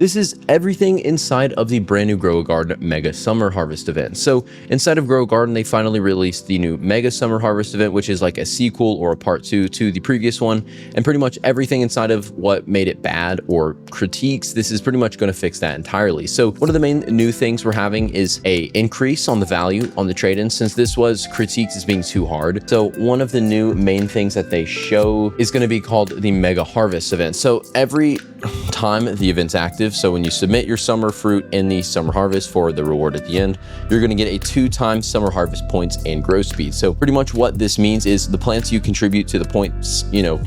This is everything inside of the brand new Grow A Garden Mega Summer Harvest event. So inside of Grow A Garden, they finally released the new Mega Summer Harvest event, which is like a sequel or a part 2 to the previous one. And pretty much everything inside of what made it bad or critiques, this is pretty much going to fix that entirely. So one of the main new things we're having is a increase on the value on the trade-in, since this was critiqued as being too hard. So one of the new main things that they show is going to be called the Mega Harvest event. So every time the event's active, so when you submit your summer fruit in the summer harvest for the reward at the end, you're going to get a 2x summer harvest points and growth speed. So pretty much what this means is the plants you contribute to the points,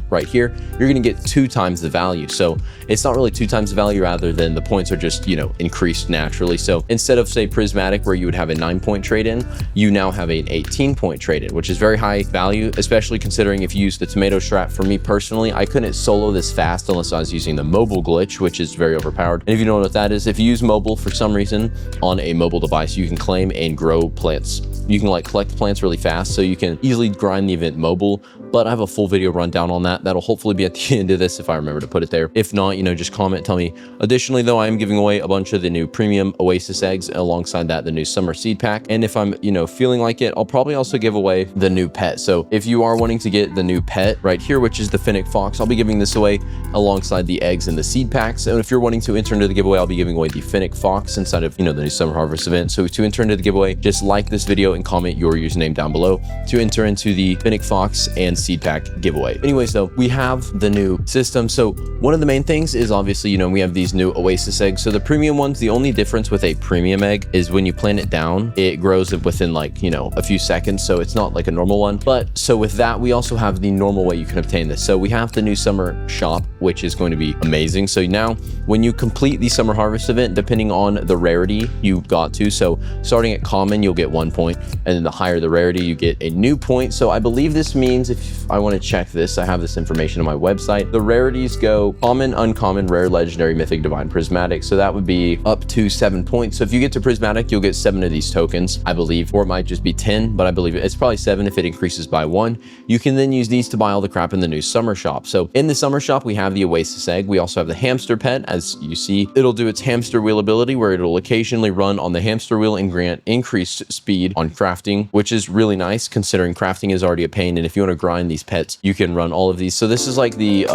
right here, you're going to get 2x the value. So it's not really 2x the value, rather than the points are just, increased naturally. So instead of, say, Prismatic, where you would have a 9-point trade-in, you now have an 18-point trade-in, which is very high value, especially considering if you use the tomato strat. For me personally, I couldn't solo this fast unless I was using the mobile glitch, which is very overpowered. And if you don't know what that is, if you use mobile for some reason on a mobile device, you can claim and grow plants. You can collect plants really fast, so you can easily grind the event mobile. But I have a full video rundown on that. That'll hopefully be at the end of this if I remember to put it there. If not, just comment, tell me. Additionally, though, I am giving away a bunch of the new premium Oasis eggs, alongside that the new summer seed pack. And if I'm feeling like it, I'll probably also give away the new pet. So if you are wanting to get the new pet right here, which is the Fennec Fox, I'll be giving this away alongside the eggs and the seed packs. And if you're wanting to enter into the giveaway, I'll be giving away the Fennec Fox inside of the new summer harvest event. So to enter into the giveaway, just like this video and comment your username down below to enter into the Fennec Fox and seed pack giveaway. Anyways, though, we have the new system. So one of the main things is obviously, we have these new Oasis eggs. So the premium ones, the only difference with a premium egg is when you plant it down, it grows within a few seconds. So it's not like a normal one. But so with that, we also have the normal way you can obtain this. So we have the new summer shop, which is going to be amazing. So now when you complete the summer harvest event, depending on the rarity you got to, so starting at common, you'll get 1 point. And then the higher the rarity, you get a new point. So I believe this means, if I want to check this, I have this information on my website. The rarities go common, uncommon, rare, legendary, mythic, divine, prismatic. So that would be up to 7 points. So if you get to prismatic, you'll get 7 of these tokens, I believe, or it might just be 10, but I believe it's probably 7 if it increases by 1. You can then use these to buy all the crap in the new summer shop. So in the summer shop, we have the Oasis egg. We also have the hamster pet. As you see, it'll do its hamster wheel ability, where it'll occasionally run on the hamster wheel and grant increased speed on crafting, which is really nice considering crafting is already a pain. And if you want to grind these pets, you can run all of these. So this is like the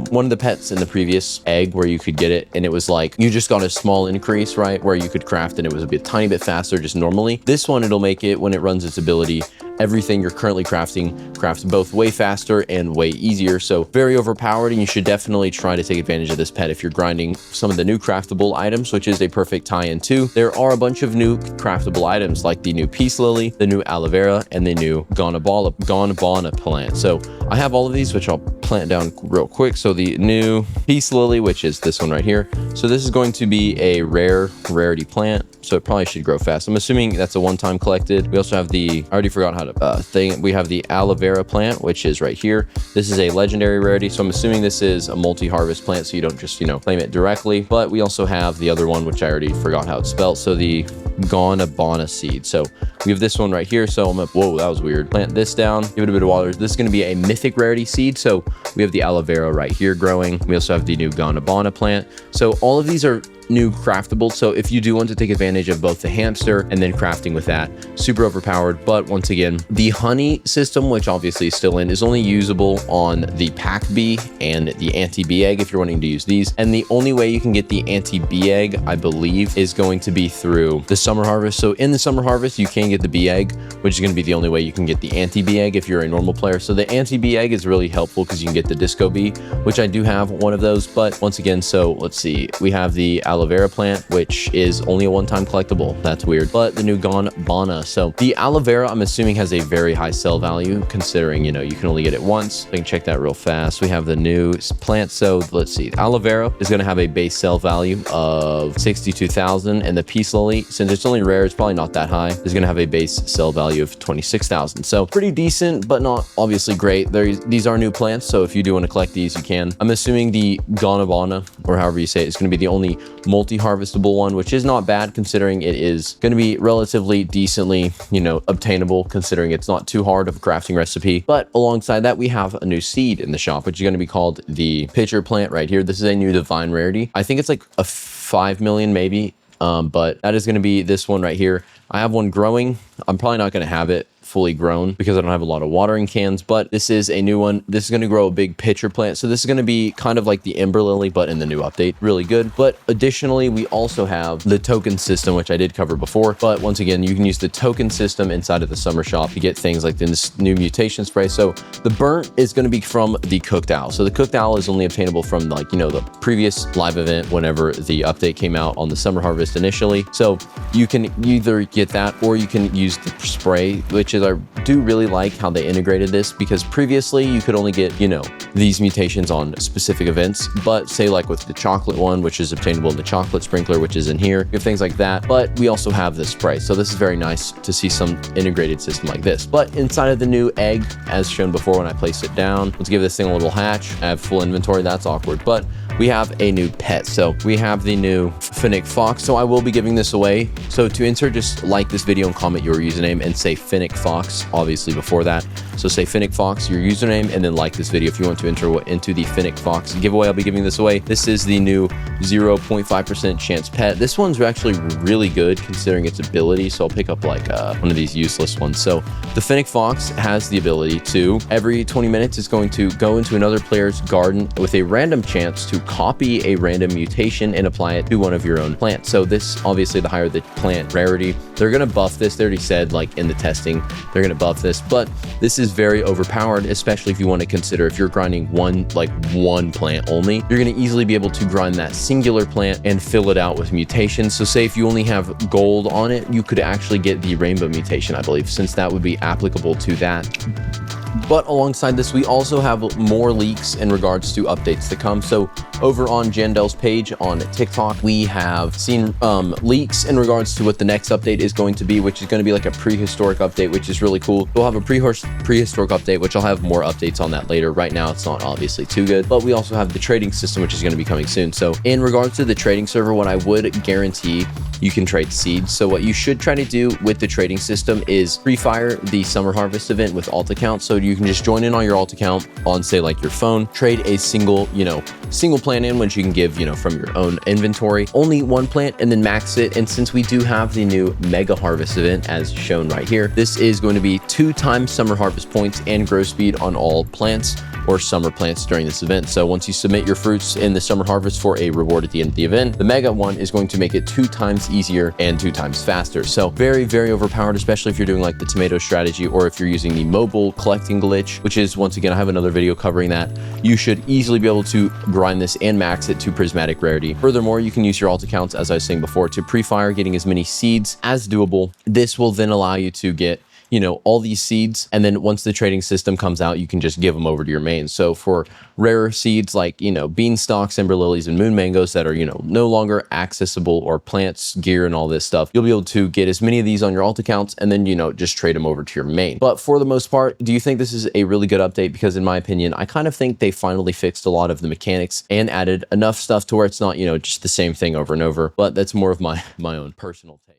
one of the pets in the previous egg where you could get it, and it was like you just got a small increase, right, where you could craft and it was a tiny bit faster just normally. This one, it'll make it, when it runs its ability, everything you're currently crafting crafts both way faster and way easier. So very overpowered, and you should definitely try to take advantage of this pet if you're grinding some of the new craftable items, which is a perfect tie-in too. There are a bunch of new craftable items like the new peace lily, the new aloe vera, and the new Gonabana plant. So I have all of these, which I'll plant down real quick. So the new peace lily, which is this one right here. So this is going to be a rarity plant. So it probably should grow fast. I'm assuming that's a one-time collected. We also have I already forgot how to we have the aloe vera plant, which is right here. This is a legendary rarity. So I'm assuming this is a multi-harvest plant, so you don't just, claim it directly. But we also have the other one, which I already forgot how it's spelled. So the Gonabana seed. So we have this one right here. So whoa, that was weird. Plant this down, give it a bit of water. This is going to be a mythic rarity seed. So we have the aloe vera right here growing. We also have the new Gonabana plant. So all of these are new craftable. So if you do want to take advantage of both the hamster and then crafting with that, super overpowered. But once again, the honey system, which obviously is still in, is only usable on the pack bee and the anti-bee egg if you're wanting to use these. And the only way you can get the anti-bee egg, I believe, is going to be through the summer harvest. So in the summer harvest, you can get the bee egg, which is going to be the only way you can get the anti-bee egg if you're a normal player. So the anti-bee egg is really helpful because you can get the disco bee, which I do have one of those. But once again, so let's see, we have the aloe vera plant, which is only a one-time collectible. That's weird. But the new Gonabana. So the aloe vera, I'm assuming, has a very high sell value considering, you can only get it once. I can check that real fast. We have the new plant. So let's see. Aloe vera is going to have a base sell value of 62,000, and the peace lily, since it's only rare, it's probably not that high, is going to have a base sell value of 26,000. So pretty decent, but not obviously great. These are new plants, so if you do want to collect these, you can. I'm assuming the Gonabana, or however you say it, is going to be the only multi-harvestable one, which is not bad considering it is going to be relatively decently, obtainable, considering it's not too hard of a crafting recipe. But alongside that, we have a new seed in the shop, which is going to be called the pitcher plant right here. This is a new divine rarity. I think it's like a 5 million maybe, but that is going to be this one right here. I have one growing. I'm probably not going to have it fully grown because I don't have a lot of watering cans, but this is a new one. This is going to grow a big pitcher plant. So this is going to be kind of like the Ember Lily, but in the new update. Really good. But additionally, we also have the token system, which I did cover before. But once again, you can use the token system inside of the summer shop to get things like this new mutation spray. So the burnt is going to be from the cooked owl. So the cooked owl is only obtainable from the previous live event whenever the update came out on the summer harvest initially. So you can either get that or you can use the spray, which is I do really like how they integrated this, because previously you could only get, these mutations on specific events, but say like with the chocolate one, which is obtainable in the chocolate sprinkler, which is in here, you have things like that, but we also have the spray. So this is very nice to see some integrated system like this. But inside of the new egg, as shown before when I placed it down, let's give this thing a little hatch. I have full inventory, that's awkward, but we have a new pet. So we have the new Finnick Fox. So I will be giving this away. So to enter, just like this video and comment your username and say Finnick Fox, obviously before that. So say Finnick Fox, your username, and then like this video if you want to enter into the Finnick Fox giveaway. I'll be giving this away. This is the new 0.5% chance pet. This one's actually really good considering its ability. So I'll pick up like one of these useless ones. So the Finnick Fox has the ability to, every 20 minutes, it's going to go into another player's garden with a random chance to copy a random mutation and apply it to one of your own plants. So this, obviously, the higher the plant rarity, they're going to buff this. They already said, like in the testing, they're going to buff this, but this is very overpowered, especially if you want to consider if you're grinding one plant only, you're going to easily be able to grind that singular plant and fill it out with mutations. So say if you only have gold on it, you could actually get the rainbow mutation, I believe, since that would be applicable to that. But alongside this, we also have more leaks in regards to updates to come. So over on Jandel's page on TikTok, we have seen leaks in regards to what the next update is going to be, which is going to be like a prehistoric update, which is really cool. We'll have a prehistoric update, which I'll have more updates on that later. Right now, it's not obviously too good, but we also have the trading system, which is going to be coming soon. So in regards to the trading server, what I would guarantee, you can trade seeds. So what you should try to do with the trading system is pre-fire the summer harvest event with alt account. So you can just join in on your alt account on, say, like your phone, trade a single plant in, which you can give, from your own inventory, only one plant, and then max it. And since we do have the new mega harvest event as shown right here, this is going to be 2 times summer harvest points and grow speed on all plants or summer plants during this event. So once you submit your fruits in the summer harvest for a reward at the end of the event, the mega one is going to make it 2 times easier and 2 times faster. So very, very overpowered, especially if you're doing like the tomato strategy, or if you're using the mobile collecting glitch, which is, once again, I have another video covering that. You should easily be able to grind this and max it to prismatic rarity. Furthermore, you can use your alt accounts, as I was saying before, to pre-fire, getting as many seeds as doable. This will then allow you to get all these seeds, and then once the trading system comes out, you can just give them over to your main. So for rarer seeds like beanstalks, ember lilies, and moon mangoes that are no longer accessible, or plants, gear, and all this stuff, you'll be able to get as many of these on your alt accounts, and then just trade them over to your main. But for the most part, do you think this is a really good update? Because in my opinion, I kind of think they finally fixed a lot of the mechanics and added enough stuff to where it's not just the same thing over and over. But that's more of my own personal take.